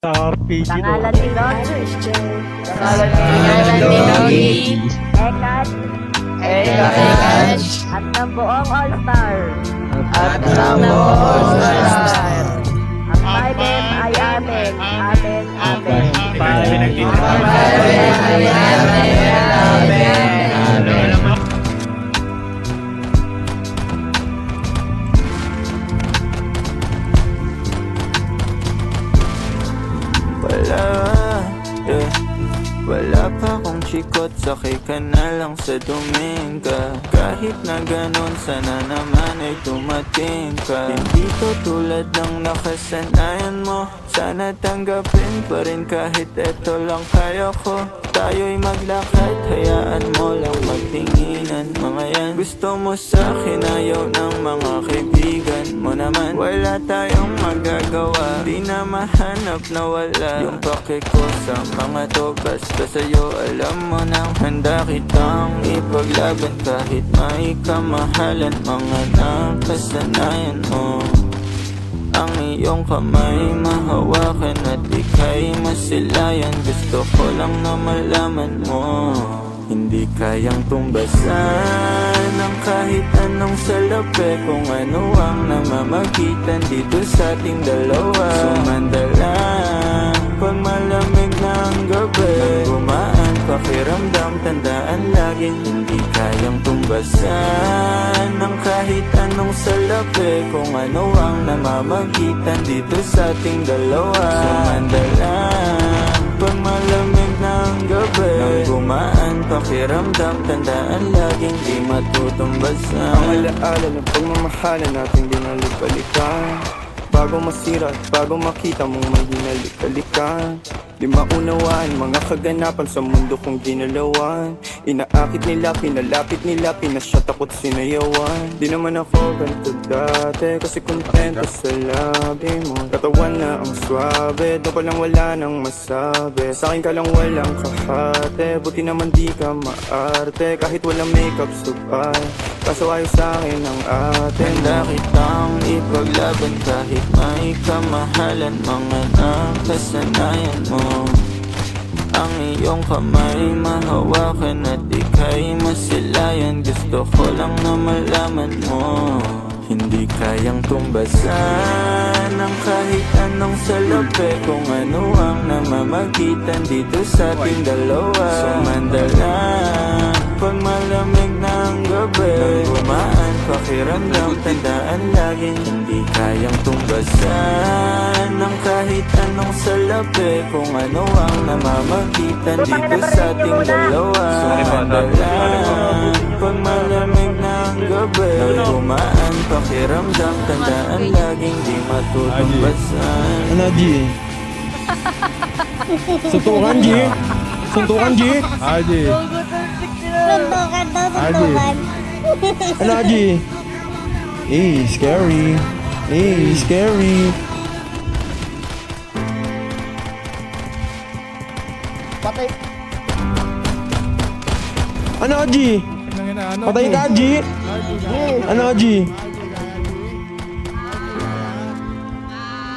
RPG Pangalan ni Logi. Pangalan ni Logi. Ekad. Ekad. At ng buong All-Star. At ng buong All-Star. Ang Biden ay amin. Amin. Amin. Wala pa akong chikot, sakay ka na lang sa Dominga. Kahit na ganun, sana naman ay tumating ka. Hindi to tulad ng nakasanayan mo, sana tanggapin pa rin kahit eto lang kaya ko. Tayo'y maglakad, hayaan mo lang magtinginan. Mga yan, gusto mo sa'kin, ayaw ng mga kaibigan mo naman. Wala tayong magagawa, di na mahanap na wala yung pake ko sa mga to. Basta sa'yo alam mo nang handa kitang ipaglaban kahit may kamahalan. Mga nakasanayan mo, ang iyong kamay mahawakan at ika'y masilayan. Gusto ko lang na malaman mo, hindi kayang tumbasan ng kahit anong salapi. Kung ano ang namamagitan dito sa ating dalawa. Sumandalang pag malamig na ang gabi, nang gumaan pakiramdam, tandaan laging hindi kayang tumbasan ng kahit anong salapi. Kung ano ang namamagitan dito sa ating dalawa. Sumandalang pag malamig na ang gabi, nang gumaan pakiramdam, tandaan laging di matutumbasan. Ang alaala ng pagmamahalan nating binalik-balikan. Bago masira at bago makita mong may hinalik-balikan. Di maunawaan mga kaganapan sa mundo kong ginalawan. Inaakit nila, pinalapit nila, pinasyat ako't sinayawan. Di naman ako ganito dati, kasi kontento sa labi mo. Katawan na ang swabe, doon pa lang wala nang masabi. Sa'kin ka lang walang kahate, buti naman di ka maarte. Kahit walang makeup subay, kaso ayos sa'kin ang atin. Handa kitang ipaglaban kahit may kamahalan. Mga nakasanayan mo, ang iyong kamay mahawakan at ika'y masilayan. Gusto ko lang na malaman mo, hindi kayang tumbasan ng kahit anong salapi. Kung ano ang namamagitan dito sa ating dalawa. Sumandalang pag malamig na ang gabi, nang gumaan pakiramdam, tandaan laging hindi kayang tumbasan ng kahit anong salapi. Kung ano ang namamagitan dito sa ating dalawa. Sumandalang pag malamig na ang gabi, nang gumaan pakiramdam, tandaan laging di matutumbasan. Ano, G? Suntukan, G? Suntukan, G? G? Suntukan daw, suntukan. Ano, G? Scary. Scary. Patay. Ano, G? Patay ka, G? Ano, G?